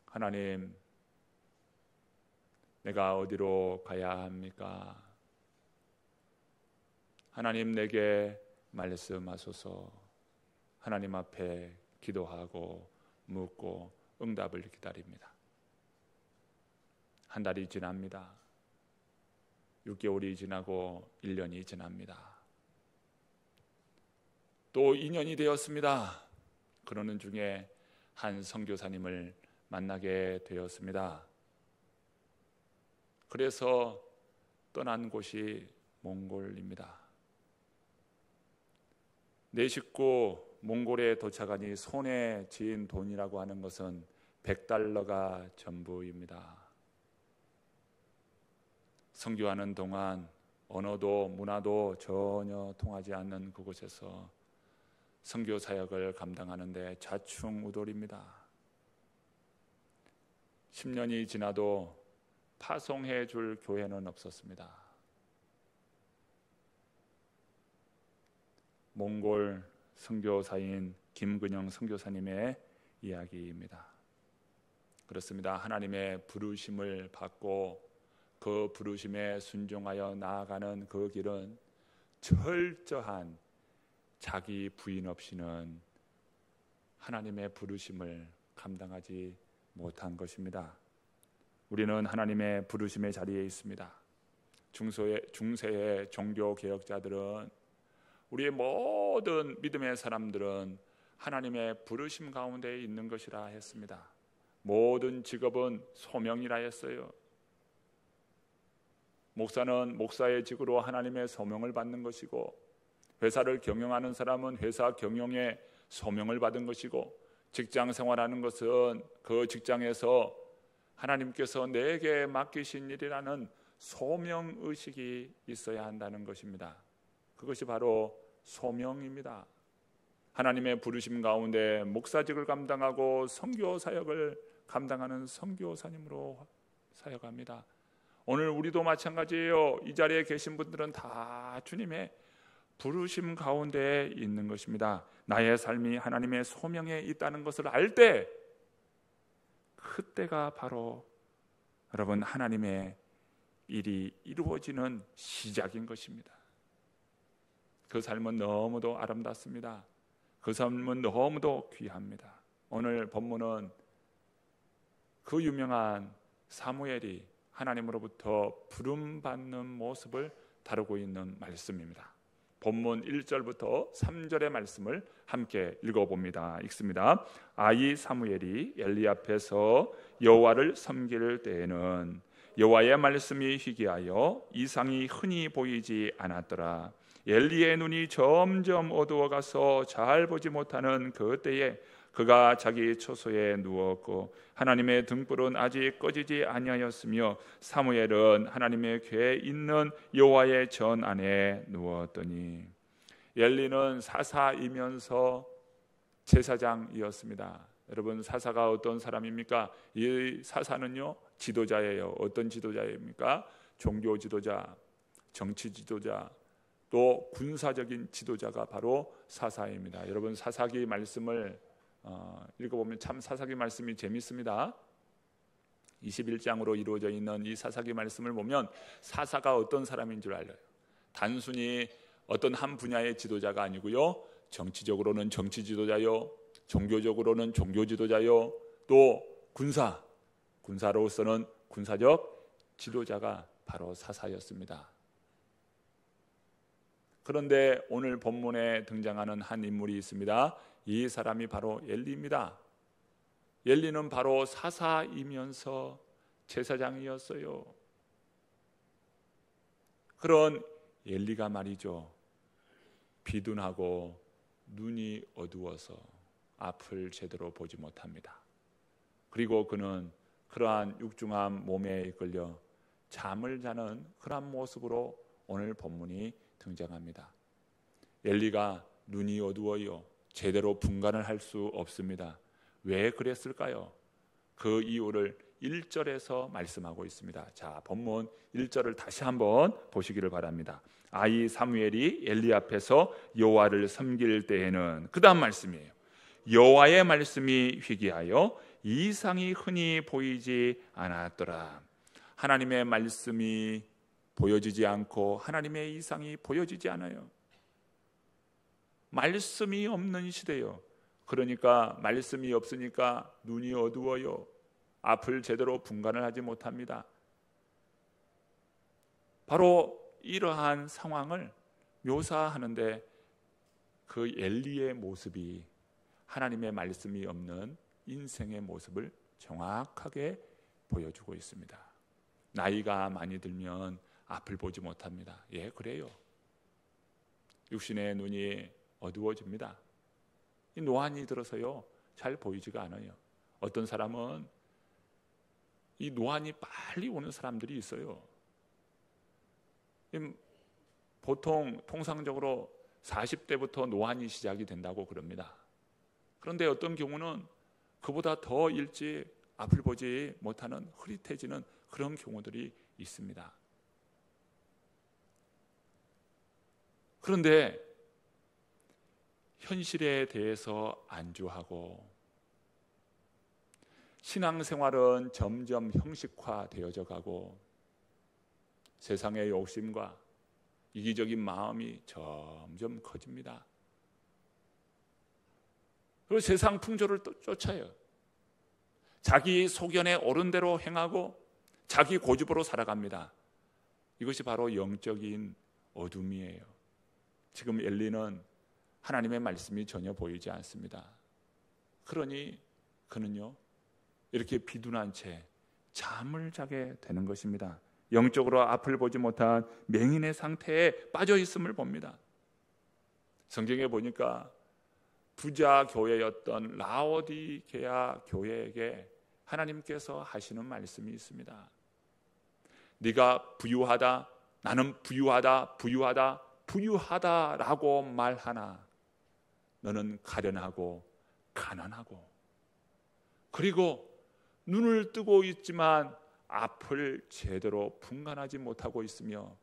하나님, 내가 어디로 가야 합니까? 하나님, 내게 말씀하소서. 하나님 앞에 기도하고 묻고 응답을 기다립니다. 한 달이 지납니다. 6개월이 지나고 1년이 지납니다. 또 2년이 되었습니다. 그러는 중에 한 선교사님을 만나게 되었습니다. 그래서 떠난 곳이 몽골입니다. 내 식구 몽골에 도착하니 손에 쥔 돈이라고 하는 것은 $100가 전부입니다. 선교하는 동안 언어도 문화도 전혀 통하지 않는 그곳에서 선교 사역을 감당하는데 좌충우돌입니다. 10년이 지나도 파송해 줄 교회는 없었습니다. 몽골 선교사인 김근영 선교사님의 이야기입니다. 그렇습니다. 하나님의 부르심을 받고 그 부르심에 순종하여 나아가는 그 길은 철저한 자기 부인 없이는 하나님의 부르심을 감당하지 못한 것입니다. 우리는 하나님의 부르심의 자리에 있습니다. 중세의 종교개혁자들은, 우리의 모든 믿음의 사람들은 하나님의 부르심 가운데 있는 것이라 했습니다. 모든 직업은 소명이라 했어요. 목사는 목사의 직으로 하나님의 소명을 받는 것이고, 회사를 경영하는 사람은 회사 경영의 소명을 받은 것이고, 직장 생활하는 것은 그 직장에서 하나님께서 내게 맡기신 일이라는 소명의식이 있어야 한다는 것입니다. 그것이 바로 소명입니다. 하나님의 부르심 가운데 목사직을 감당하고 선교 사역을 감당하는 선교사님으로 사역합니다. 오늘 우리도 마찬가지예요. 이 자리에 계신 분들은 다 주님의 부르심 가운데 있는 것입니다. 나의 삶이 하나님의 소명에 있다는 것을 알 때, 그때가 바로 여러분 하나님의 일이 이루어지는 시작인 것입니다. 그 삶은 너무도 아름답습니다. 그 삶은 너무도 귀합니다. 오늘 본문은 그 유명한 사무엘이 하나님으로부터 부름받는 모습을 다루고 있는 말씀입니다. 본문 1절부터 3절의 말씀을 함께 읽어봅니다. 읽습니다. 아이 사무엘이 엘리 앞에서 여호와를 섬길 때에는 여호와의 말씀이 희귀하여 이상이 흔히 보이지 않았더라. 엘리의 눈이 점점 어두워가서 잘 보지 못하는 그때에 그가 자기 처소에 누웠고 하나님의 등불은 아직 꺼지지 아니하였으며 사무엘은 하나님의 궤에 있는 여호와의 전 안에 누웠더니, 엘리는 사사이면서 제사장이었습니다. 여러분, 사사가 어떤 사람입니까? 이 사사는요, 지도자예요. 어떤 지도자입니까? 종교 지도자, 정치 지도자, 또 군사적인 지도자가 바로 사사입니다. 여러분, 사사기 말씀을 읽어보면 참 사사기 말씀이 재밌습니다. 21장으로 이루어져 있는 이 사사기 말씀을 보면 사사가 어떤 사람인 줄 알아요. 단순히 어떤 한 분야의 지도자가 아니고요, 정치적으로는 정치 지도자요, 종교적으로는 종교 지도자요, 또 군사로서는 군사적 지도자가 바로 사사였습니다. 그런데 오늘 본문에 등장하는 한 인물이 있습니다. 이 사람이 바로 엘리입니다. 엘리는 바로 사사이면서 제사장이었어요. 그런 엘리가 말이죠, 비둔하고 눈이 어두워서 앞을 제대로 보지 못합니다. 그리고 그는 그러한 육중한 몸에 이끌려 잠을 자는 그러한 모습으로 오늘 본문이 등장합니다. 엘리가 눈이 어두워요. 제대로 분간을 할 수 없습니다. 왜 그랬을까요? 그 이유를 1절에서 말씀하고 있습니다. 자, 본문 1절을 다시 한번 보시기를 바랍니다. 아이 사무엘이 엘리 앞에서 여호와를 섬길 때에는, 그 다음 말씀이에요. 여호와의 말씀이 희귀하여 이상이 흔히 보이지 않았더라. 하나님의 말씀이 보여지지 않고 하나님의 이상이 보여지지 않아요. 말씀이 없는 시대요. 그러니까 말씀이 없으니까 눈이 어두워요. 앞을 제대로 분간을 하지 못합니다. 바로 이러한 상황을 묘사하는데 그 엘리의 모습이 하나님의 말씀이 없는 인생의 모습을 정확하게 보여주고 있습니다. 나이가 많이 들면 앞을 보지 못합니다. 예, 그래요. 육신의 눈이 어두워집니다. 이 노안이 들어서요, 잘 보이지가 않아요. 어떤 사람은 이 노안이 빨리 오는 사람들이 있어요. 보통 통상적으로 40대부터 노안이 시작이 된다고 그럽니다. 그런데 어떤 경우는 그보다 더 일찍 앞을 보지 못하는 흐릿해지는 그런 경우들이 있습니다. 그런데 현실에 대해서 안주하고 신앙생활은 점점 형식화되어져 가고 세상의 욕심과 이기적인 마음이 점점 커집니다. 그리고 세상 풍조를 또 쫓아요. 자기 소견에 옳은 대로 행하고 자기 고집으로 살아갑니다. 이것이 바로 영적인 어둠이에요. 지금 엘리는 하나님의 말씀이 전혀 보이지 않습니다. 그러니 그는요, 이렇게 비둔한 채 잠을 자게 되는 것입니다. 영적으로 앞을 보지 못한 맹인의 상태에 빠져 있음을 봅니다. 성경에 보니까 부자 교회였던 라오디게아 교회에게 하나님께서 하시는 말씀이 있습니다. 네가 부유하다, 나는 부유하다, 부유하다, 부유하다라고 말하나 너는 가련하고 가난하고 그리고 눈을 뜨고 있지만 앞을 제대로 분간하지 못하고 있으며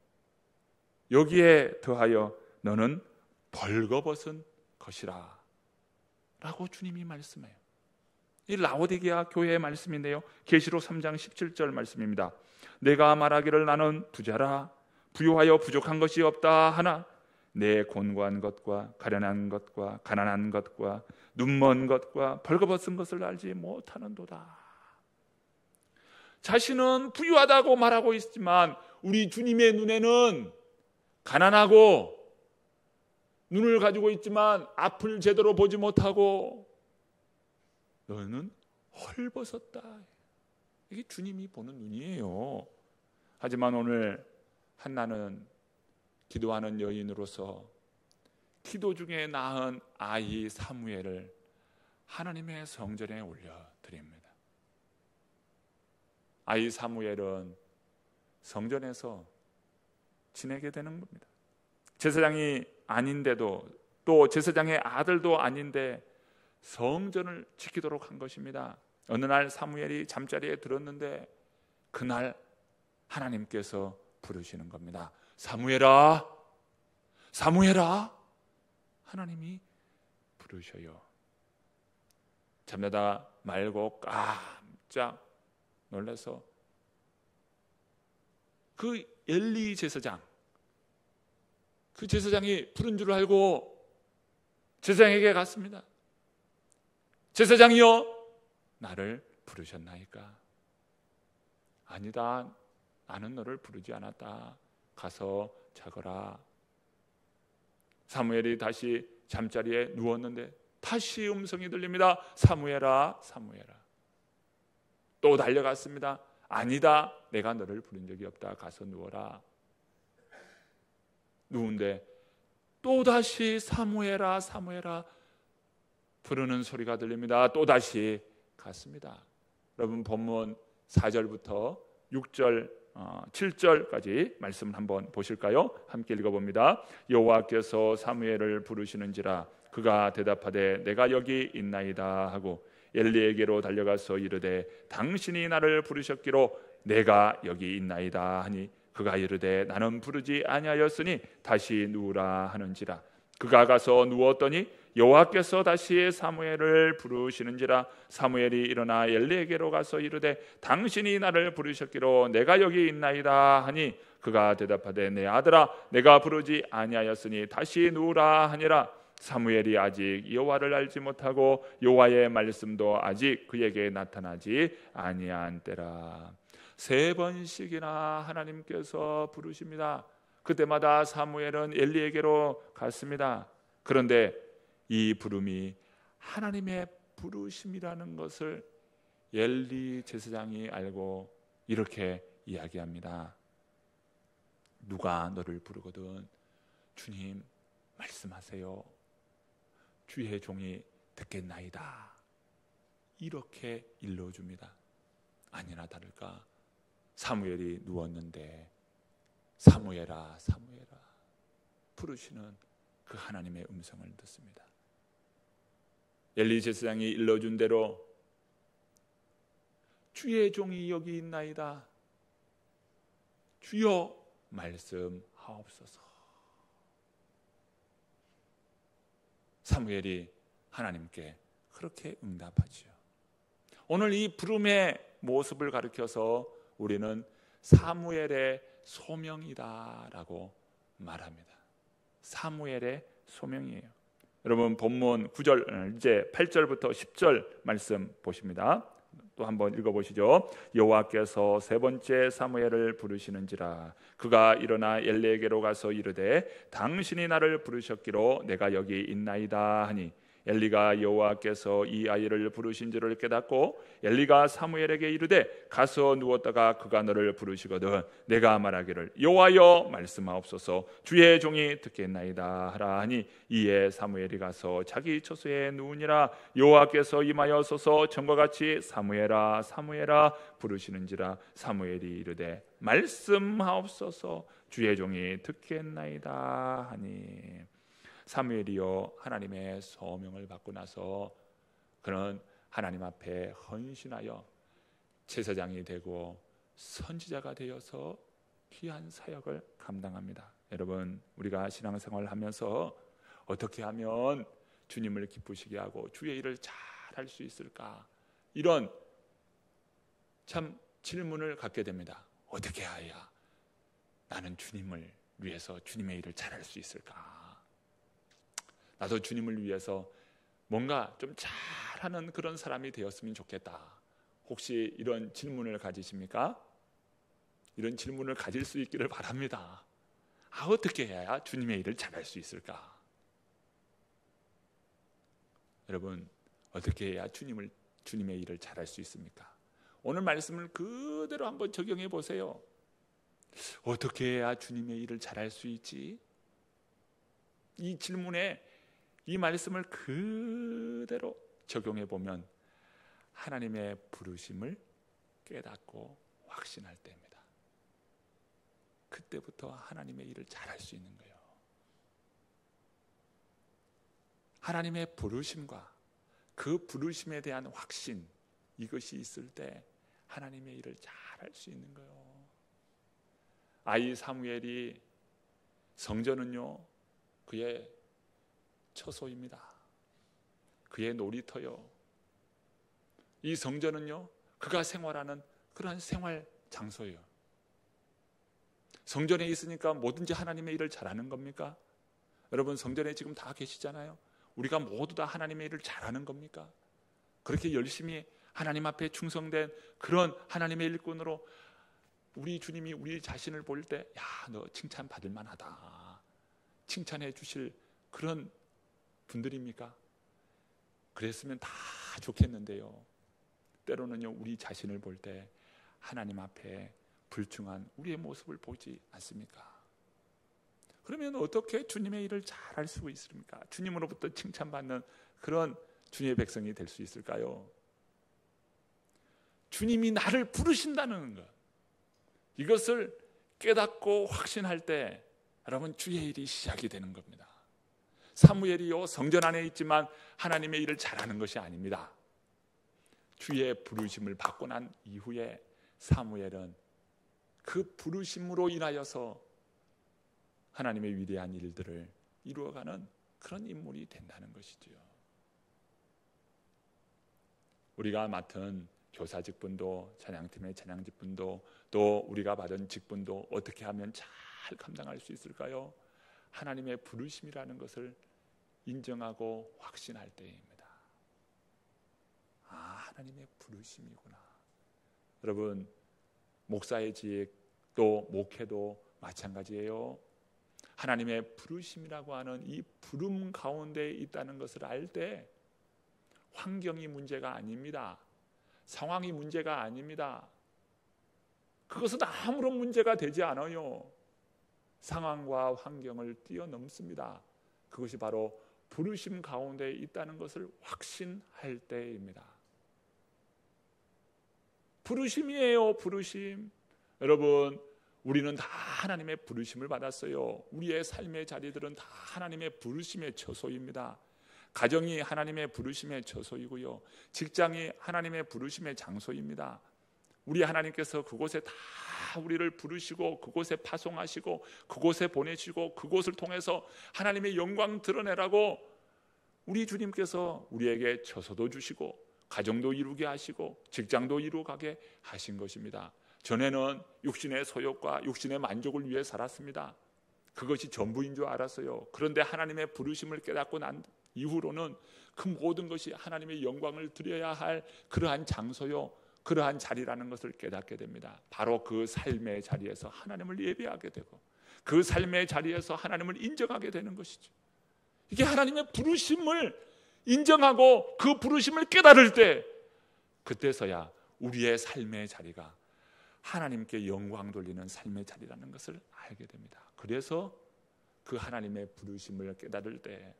여기에 더하여 너는 벌거벗은 것이라 라고 주님이 말씀해요. 이 라오디게아 교회의 말씀인데요, 계시록 3장 17절 말씀입니다. 내가 말하기를 나는 부자라 부유하여 부족한 것이 없다 하나 내 곤고한 것과 가련한 것과 가난한 것과 눈먼 것과 벌거벗은 것을 알지 못하는도다. 자신은 부유하다고 말하고 있지만 우리 주님의 눈에는 가난하고 눈을 가지고 있지만 앞을 제대로 보지 못하고 너는 헐벗었다. 이게 주님이 보는 눈이에요. 하지만 오늘 한나는 기도하는 여인으로서 기도 중에 낳은 아이 사무엘을 하나님의 성전에 올려드립니다. 아이 사무엘은 성전에서 지내게 되는 겁니다. 제사장이 아닌데도 또 제사장의 아들도 아닌데 성전을 지키도록 한 것입니다. 어느 날 사무엘이 잠자리에 들었는데 그날 하나님께서 부르시는 겁니다. 사무엘아, 사무엘아. 하나님이 부르셔요. 잠자다 말고 깜짝 놀라서 그 엘리 제사장, 그 제사장이 부른 줄 알고 제사장에게 갔습니다. 제사장이여, 나를 부르셨나이까? 아니다, 나는 너를 부르지 않았다. 가서 자거라. 사무엘이 다시 잠자리에 누웠는데 다시 음성이 들립니다. 사무엘아, 사무엘아. 또 달려갔습니다. 아니다, 내가 너를 부른 적이 없다. 가서 누워라. 누운데 또다시 사무엘아, 사무엘아 부르는 소리가 들립니다. 또다시 갔습니다. 여러분 본문 4절부터 6절 7절까지 말씀을 한번 보실까요? 함께 읽어봅니다. 여호와께서 사무엘을 부르시는지라 그가 대답하되 내가 여기 있나이다 하고 엘리에게로 달려가서 이르되 당신이 나를 부르셨기로 내가 여기 있나이다 하니 그가 이르되 나는 부르지 아니하였으니 다시 누우라 하는지라. 그가 가서 누웠더니 여호와께서 다시 사무엘을 부르시는지라. 사무엘이 일어나 엘리에게로 가서 이르되 당신이 나를 부르셨기로 내가 여기 있나이다 하니 그가 대답하되 내 아들아 내가 부르지 아니하였으니 다시 누우라 하니라. 사무엘이 아직 여호와를 알지 못하고 여호와의 말씀도 아직 그에게 나타나지 아니한 때라. 3번씩이나 하나님께서 부르십니다. 그때마다 사무엘은 엘리에게로 갔습니다. 그런데 이 부름이 하나님의 부르심이라는 것을 엘리 제사장이 알고 이렇게 이야기합니다. 누가 너를 부르거든 주님 말씀하세요. 주의 종이 듣겠나이다. 이렇게 일러줍니다. 아니나 다를까 사무엘이 누웠는데 사무엘아 사무엘아 부르시는 그 하나님의 음성을 듣습니다. 엘리 제사장이 일러준 대로 주의 종이 여기 있나이다. 주여 말씀하옵소서. 사무엘이 하나님께 그렇게 응답하지요. 오늘 이 부름의 모습을 가리켜서 우리는 사무엘의 소명이다라고 말합니다. 사무엘의 소명이에요. 여러분 본문 9절 이제 8절부터 10절 말씀 보십니다. 또 한번 읽어보시죠. 여호와께서 3번째 사무엘을 부르시는지라. 그가 일어나 엘리에게로 가서 이르되 당신이 나를 부르셨기로 내가 여기 있나이다 하니 엘리가 여호와께서 이 아이를 부르신 줄을 깨닫고 엘리가 사무엘에게 이르되 가서 누웠다가 그가 너를 부르시거든 내가 말하기를 여호와여 말씀하옵소서 주의 종이 듣겠나이다 하라 하니 이에 사무엘이 가서 자기 처소에 누우니라. 여호와께서 임하여소서 전과 같이 사무엘아 사무엘아 부르시는지라. 사무엘이 이르되 말씀하옵소서 주의 종이 듣겠나이다 하니. 사무엘이요 하나님의 소명을 받고 나서 그는 하나님 앞에 헌신하여 제사장이 되고 선지자가 되어서 귀한 사역을 감당합니다. 여러분 우리가 신앙생활을 하면서 어떻게 하면 주님을 기쁘시게 하고 주의 일을 잘 할 수 있을까? 이런 참 질문을 갖게 됩니다. 어떻게 해야 나는 주님을 위해서 주님의 일을 잘 할 수 있을까? 나도 주님을 위해서 뭔가 좀 잘하는 그런 사람이 되었으면 좋겠다. 혹시 이런 질문을 가지십니까? 이런 질문을 가질 수 있기를 바랍니다. 어떻게 해야 주님의 일을 잘할 수 있을까? 여러분 어떻게 해야 주님의 일을 잘할 수 있습니까? 오늘 말씀을 그대로 한번 적용해 보세요. 어떻게 해야 주님의 일을 잘할 수 있지? 이 질문에 이 말씀을 그대로 적용해 보면 하나님의 부르심을 깨닫고 확신할 때입니다. 그때부터 하나님의 일을 잘할 수 있는 거예요. 하나님의 부르심과 그 부르심에 대한 확신, 이것이 있을 때 하나님의 일을 잘할 수 있는 거예요. 아이 사무엘이 성전은요 그의 처소입니다. 그의 놀이터요. 이 성전은요 그가 생활하는 그러한 생활 장소예요. 성전에 있으니까 뭐든지 하나님의 일을 잘하는 겁니까? 여러분 성전에 지금 다 계시잖아요. 우리가 모두 다 하나님의 일을 잘하는 겁니까? 그렇게 열심히 하나님 앞에 충성된 그런 하나님의 일꾼으로 우리 주님이 우리 자신을 볼 때 야, 너 칭찬받을 만하다 칭찬해 주실 그런 분들입니까? 그랬으면 다 좋겠는데요. 때로는요 우리 자신을 볼 때 하나님 앞에 불충한 우리의 모습을 보지 않습니까? 그러면 어떻게 주님의 일을 잘할 수 있습니까? 주님으로부터 칭찬받는 그런 주님의 백성이 될 수 있을까요? 주님이 나를 부르신다는 것, 이것을 깨닫고 확신할 때 여러분 주의 일이 시작이 되는 겁니다. 사무엘이요 성전 안에 있지만 하나님의 일을 잘하는 것이 아닙니다. 주의 부르심을 받고 난 이후에 사무엘은 그 부르심으로 인하여서 하나님의 위대한 일들을 이루어가는 그런 인물이 된다는 것이지요. 우리가 맡은 교사 직분도, 찬양팀의 찬양 직분도, 또 우리가 받은 직분도 어떻게 하면 잘 감당할 수 있을까요? 하나님의 부르심이라는 것을 인정하고 확신할 때입니다. 하나님의 부르심이구나. 여러분, 목사의 직도 목회도 마찬가지예요. 하나님의 부르심이라고 하는 이 부름 가운데 있다는 것을 알 때 환경이 문제가 아닙니다. 상황이 문제가 아닙니다. 그것은 아무런 문제가 되지 않아요. 상황과 환경을 뛰어넘습니다. 그것이 바로 부르심 가운데 있다는 것을 확신할 때입니다. 부르심이에요, 부르심. 여러분, 우리는 다 하나님의 부르심을 받았어요. 우리의 삶의 자리들은 다 하나님의 부르심의 처소입니다. 가정이 하나님의 부르심의 처소이고요, 직장이 하나님의 부르심의 장소입니다. 우리 하나님께서 그곳에 다 우리를 부르시고 그곳에 파송하시고 그곳에 보내시고 그곳을 통해서 하나님의 영광 드러내라고 우리 주님께서 우리에게 처소도 주시고 가정도 이루게 하시고 직장도 이루어가게 하신 것입니다. 전에는 육신의 소욕과 육신의 만족을 위해 살았습니다. 그것이 전부인 줄 알았어요. 그런데 하나님의 부르심을 깨닫고 난 이후로는 그 모든 것이 하나님의 영광을 드려야 할 그러한 장소요, 그러한 자리라는 것을 깨닫게 됩니다. 바로 그 삶의 자리에서 하나님을 예배하게 되고 그 삶의 자리에서 하나님을 인정하게 되는 것이죠. 이게 하나님의 부르심을 인정하고 그 부르심을 깨달을 때, 그때서야 우리의 삶의 자리가 하나님께 영광 돌리는 삶의 자리라는 것을 알게 됩니다. 그래서 그 하나님의 부르심을 깨달을 때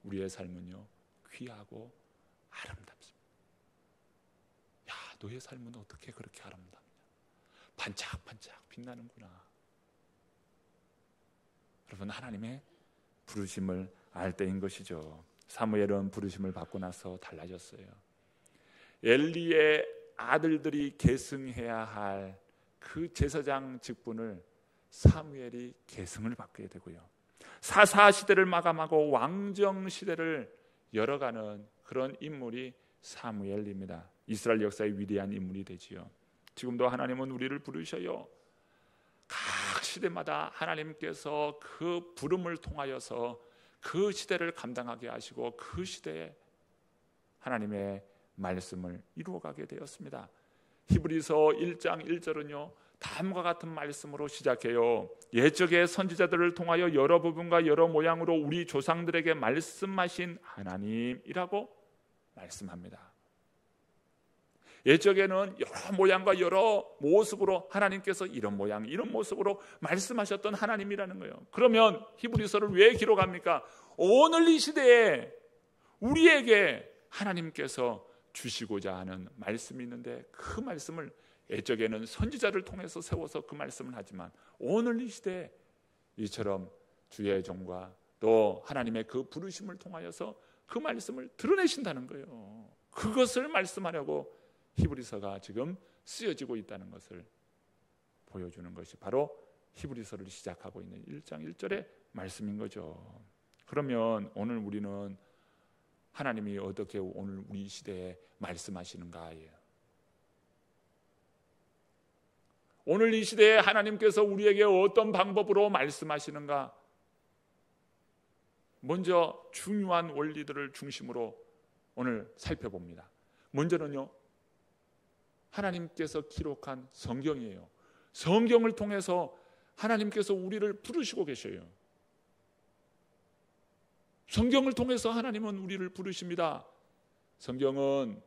우리의 삶은요, 귀하고 아름답습니다. 야, 너의 삶은 어떻게 그렇게 아름답냐? 반짝반짝 빛나는구나. 여러분, 하나님의 부르심을 알 때인 것이죠. 사무엘은 부르심을 받고 나서 달라졌어요. 엘리의 아들들이 계승해야 할 그 제사장 직분을 사무엘이 계승을 받게 되고요, 사사 시대를 마감하고 왕정 시대를 열어가는 그런 인물이 사무엘입니다. 이스라엘 역사의 위대한 인물이 되지요. 지금도 하나님은 우리를 부르셔요. 각 시대마다 하나님께서 그 부름을 통하여서 그 시대를 감당하게 하시고 그 시대에 하나님의 말씀을 이루어가게 되었습니다. 히브리서 1장 1절은요 다음과 같은 말씀으로 시작해요. 옛적의 선지자들을 통하여 여러 부분과 여러 모양으로 우리 조상들에게 말씀하신 하나님이라고 말씀합니다. 옛적에는 여러 모양과 여러 모습으로 하나님께서 이런 모양 이런 모습으로 말씀하셨던 하나님이라는 거예요. 그러면 히브리서를 왜 기록합니까? 오늘 이 시대에 우리에게 하나님께서 주시고자 하는 말씀이 있는데, 그 말씀을 옛적에는 선지자를 통해서 세워서 그 말씀을 하지만 오늘 이 시대에 이처럼 주의 종과 또 하나님의 그 부르심을 통하여서 그 말씀을 드러내신다는 거예요. 그것을 말씀하려고 히브리서가 지금 쓰여지고 있다는 것을 보여주는 것이 바로 히브리서를 시작하고 있는 1장 1절의 말씀인 거죠. 그러면 오늘 우리는 하나님이 어떻게 오늘 우리 시대에 말씀하시는가예요. 오늘 이 시대에 하나님께서 우리에게 어떤 방법으로 말씀하시는가? 먼저 중요한 원리들을 중심으로 오늘 살펴봅니다. 먼저는요, 하나님께서 기록한 성경이에요. 성경을 통해서 하나님께서 우리를 부르시고 계셔요. 성경을 통해서 하나님은 우리를 부르십니다. 성경은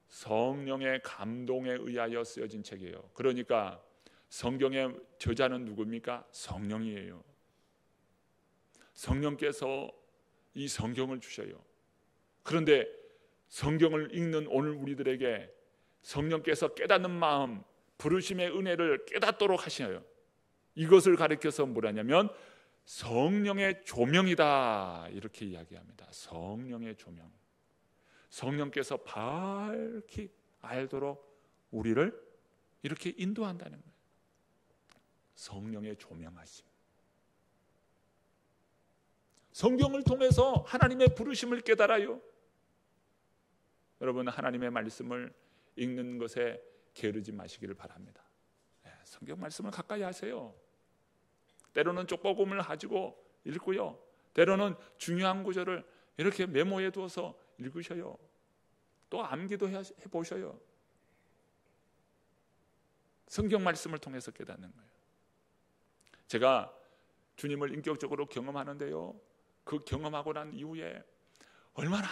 성령의 감동에 의하여 쓰여진 책이에요. 그러니까 성경의 저자는 누굽니까? 성령이에요. 성령께서 이 성경을 주셔요. 그런데 성경을 읽는 오늘 우리들에게 성령께서 깨닫는 마음, 부르심의 은혜를 깨닫도록 하시어요. 이것을 가리켜서 뭐라냐면 성령의 조명이다, 이렇게 이야기합니다. 성령의 조명. 성령께서 밝히 알도록 우리를 이렇게 인도한다는 거예요. 성령의 조명하심. 성경을 통해서 하나님의 부르심을 깨달아요. 여러분, 하나님의 말씀을 읽는 것에 게으르지 마시기를 바랍니다. 성경 말씀을 가까이 하세요. 때로는 쪽복음을 가지고 읽고요, 때로는 중요한 구절을 이렇게 메모해 두어서 읽으셔요. 또 암기도 해보셔요. 성경 말씀을 통해서 깨닫는 거예요. 제가 주님을 인격적으로 경험하는데요, 그 경험하고 난 이후에 얼마나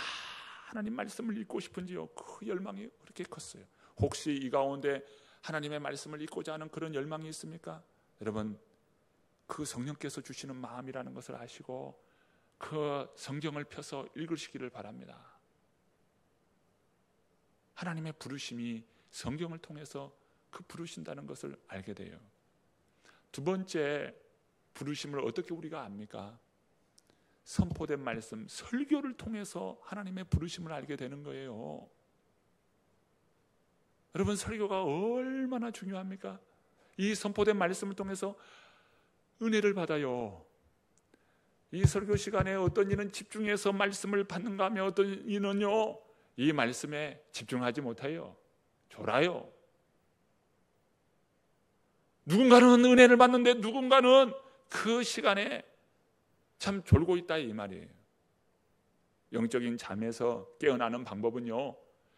하나님 말씀을 읽고 싶은지요, 그 열망이 그렇게 컸어요. 혹시 이 가운데 하나님의 말씀을 읽고자 하는 그런 열망이 있습니까? 여러분, 그 성령께서 주시는 마음이라는 것을 아시고 그 성경을 펴서 읽으시기를 바랍니다. 하나님의 부르심이 성경을 통해서 그 부르신다는 것을 알게 돼요. 두 번째, 부르심을 어떻게 우리가 압니까? 선포된 말씀, 설교를 통해서 하나님의 부르심을 알게 되는 거예요. 여러분, 설교가 얼마나 중요합니까? 이 선포된 말씀을 통해서 은혜를 받아요. 이 설교 시간에 어떤 이는 집중해서 말씀을 받는가 하면 어떤 이는요, 이 말씀에 집중하지 못해요. 졸아요. 누군가는 은혜를 받는데 누군가는 그 시간에 참 졸고 있다, 이 말이에요. 영적인 잠에서 깨어나는 방법은요,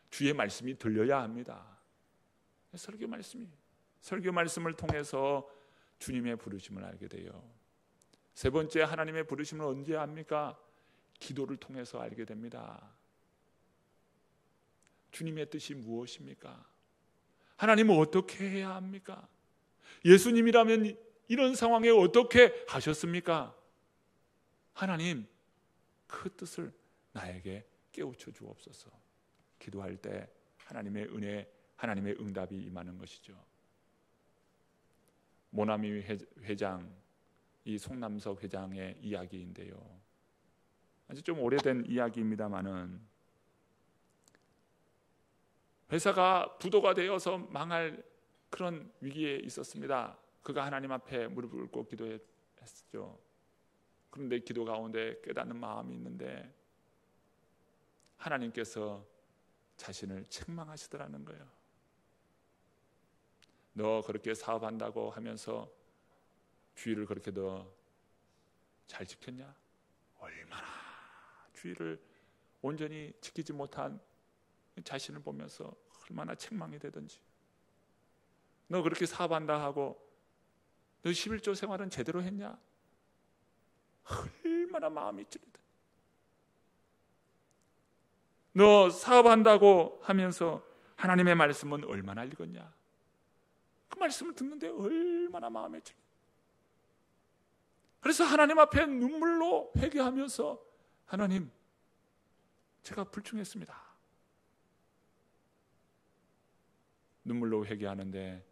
주의 말씀이 들려야 합니다. 설교 말씀을 통해서 주님의 부르심을 알게 돼요. 세 번째, 하나님의 부르심을 언제 압니까? 기도를 통해서 알게 됩니다. 주님의 뜻이 무엇입니까? 하나님은 어떻게 해야 합니까? 예수님이라면 이런 상황에 어떻게 하셨습니까? 하나님, 그 뜻을 나에게 깨우쳐 주옵소서. 기도할 때 하나님의 은혜, 하나님의 응답이 임하는 것이죠. 모나미 회장, 이 송남석 회장의 이야기인데요, 아주 좀 오래된 이야기입니다만은 회사가 부도가 되어서 망할 그런 위기에 있었습니다. 그가 하나님 앞에 무릎을 꿇고 기도했죠. 그런데 기도 가운데 깨닫는 마음이 있는데 하나님께서 자신을 책망하시더라는 거예요. 너 그렇게 사업한다고 하면서 주의를 그렇게 너 잘 지켰냐? 얼마나 주의를 온전히 지키지 못한 자신을 보면서 얼마나 책망이 되든지. 너 그렇게 사업한다 하고 너 11조 생활은 제대로 했냐? 얼마나 마음이 찔리다. 너 사업한다고 하면서 하나님의 말씀은 얼마나 읽었냐? 그 말씀을 듣는데 얼마나 마음에 찔려. 그래서 하나님 앞에 눈물로 회개하면서 하나님, 제가 불충했습니다. 눈물로 회개하는데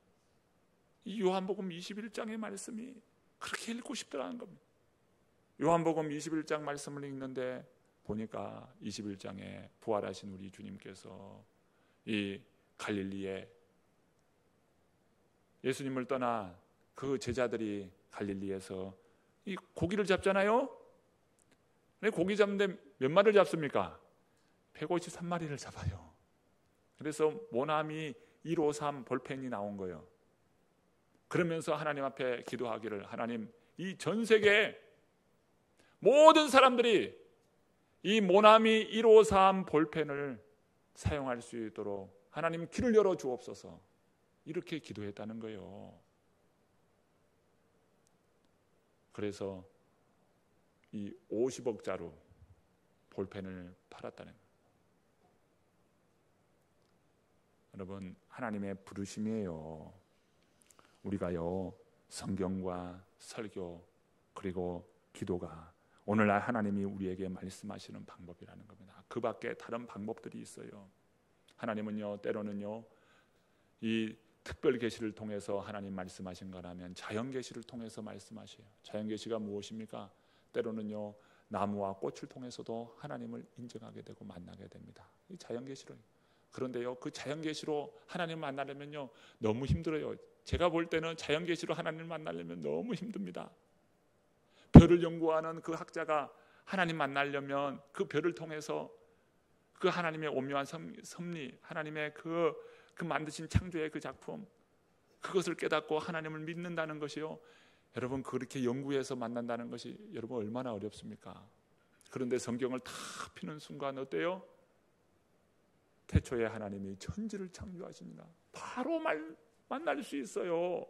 이 요한복음 21장의 말씀이 그렇게 읽고 싶더라는 겁니다. 요한복음 21장 말씀을 읽는데 보니까 21장에 부활하신 우리 주님께서 이 갈릴리에 예수님을 떠나 그 제자들이 갈릴리에서 이 고기를 잡잖아요. 고기 잡는데 몇 마리를 잡습니까? 153마리를 잡아요. 그래서 모나미 153 볼펜이 나온 거예요. 그러면서 하나님 앞에 기도하기를, 하나님, 이 전 세계 모든 사람들이 이 모나미 153 볼펜을 사용할 수 있도록 하나님 길을 열어 주옵소서. 이렇게 기도했다는 거예요. 그래서 이 50억짜리 볼펜을 팔았다는 거예요. 여러분, 하나님의 부르심이에요. 우리가요, 성경과 설교 그리고 기도가 오늘날 하나님이 우리에게 말씀하시는 방법이라는 겁니다. 그 밖에 다른 방법들이 있어요. 하나님은요, 때로는요, 이 특별 계시를 통해서 하나님 말씀하신 거라면 자연 계시를 통해서 말씀하셔요. 자연 계시가 무엇입니까? 때로는요, 나무와 꽃을 통해서도 하나님을 인정하게 되고 만나게 됩니다. 이 자연 계시로. 그런데요, 그 자연 계시로 하나님을 만나려면요, 너무 힘들어요. 제가 볼 때는 자연 계시로 하나님을 만나려면 너무 힘듭니다. 별을 연구하는 그 학자가 하나님 만나려면 그 별을 통해서 그 하나님의 오묘한 섭리, 하나님의 그 만드신 창조의 그 작품, 그것을 깨닫고 하나님을 믿는다는 것이요, 여러분 그렇게 연구해서 만난다는 것이 여러분 얼마나 어렵습니까? 그런데 성경을 다 피는 순간 어때요? 태초에 하나님이 천지를 창조하십니다. 바로 만날 수 있어요.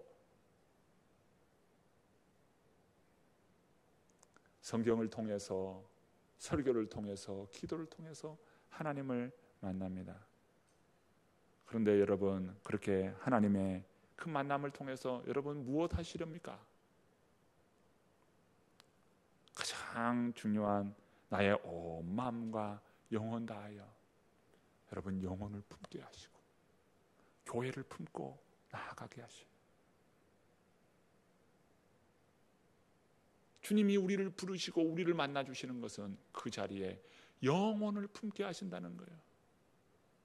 성경을 통해서, 설교를 통해서, 기도를 통해서 하나님을 만납니다. 그런데 여러분 그렇게 하나님의 그 만남을 통해서 여러분 무엇 하시렵니까? 가장 중요한 나의 온 마음과 영혼 다하여 여러분 영혼을 품게 하시고 교회를 품고 나아가게 하시고, 주님이 우리를 부르시고 우리를 만나주시는 것은 그 자리에 영혼을 품게 하신다는 거예요.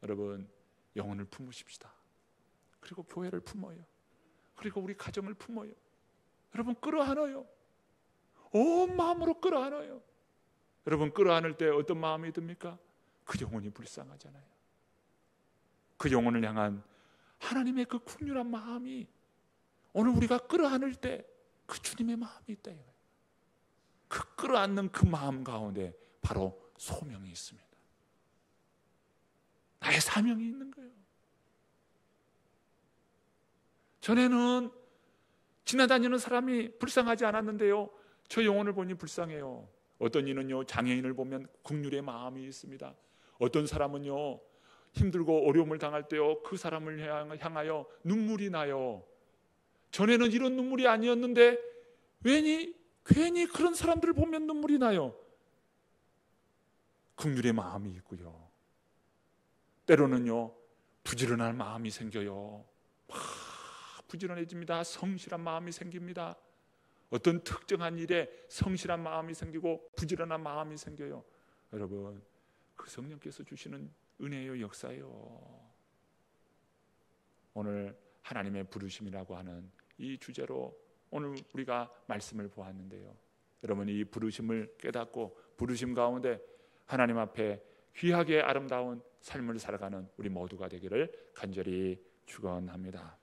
여러분 영혼을 품으십시다. 그리고 교회를 품어요. 그리고 우리 가정을 품어요. 여러분 끌어안아요. 온 마음으로 끌어안아요. 여러분 끌어안을 때 어떤 마음이 듭니까? 그 영혼이 불쌍하잖아요. 그 영혼을 향한 하나님의 그 긍휼한 마음이 오늘 우리가 끌어안을 때 그 주님의 마음이 있다 이거예요. 그 끌어안는 그 마음 가운데 바로 소명이 있습니다. 나의 사명이 있는 거예요. 전에는 지나다니는 사람이 불쌍하지 않았는데요, 저 영혼을 보니 불쌍해요. 어떤 이는요 장애인을 보면 긍휼의 마음이 있습니다. 어떤 사람은요 힘들고 어려움을 당할 때요 그 사람을 향하여 눈물이 나요. 전에는 이런 눈물이 아니었는데 괜히 그런 사람들을 보면 눈물이 나요. 긍휼의 마음이 있고요, 때로는요 부지런할 마음이 생겨요. 부지런해집니다. 성실한 마음이 생깁니다. 어떤 특정한 일에 성실한 마음이 생기고 부지런한 마음이 생겨요. 여러분 그 성령께서 주시는 은혜의 역사예요. 오늘 하나님의 부르심이라고 하는 이 주제로 오늘 우리가 말씀을 보았는데요, 여러분 이 부르심을 깨닫고 부르심 가운데 하나님 앞에 귀하게 아름다운 삶을 살아가는 우리 모두가 되기를 간절히 축원합니다.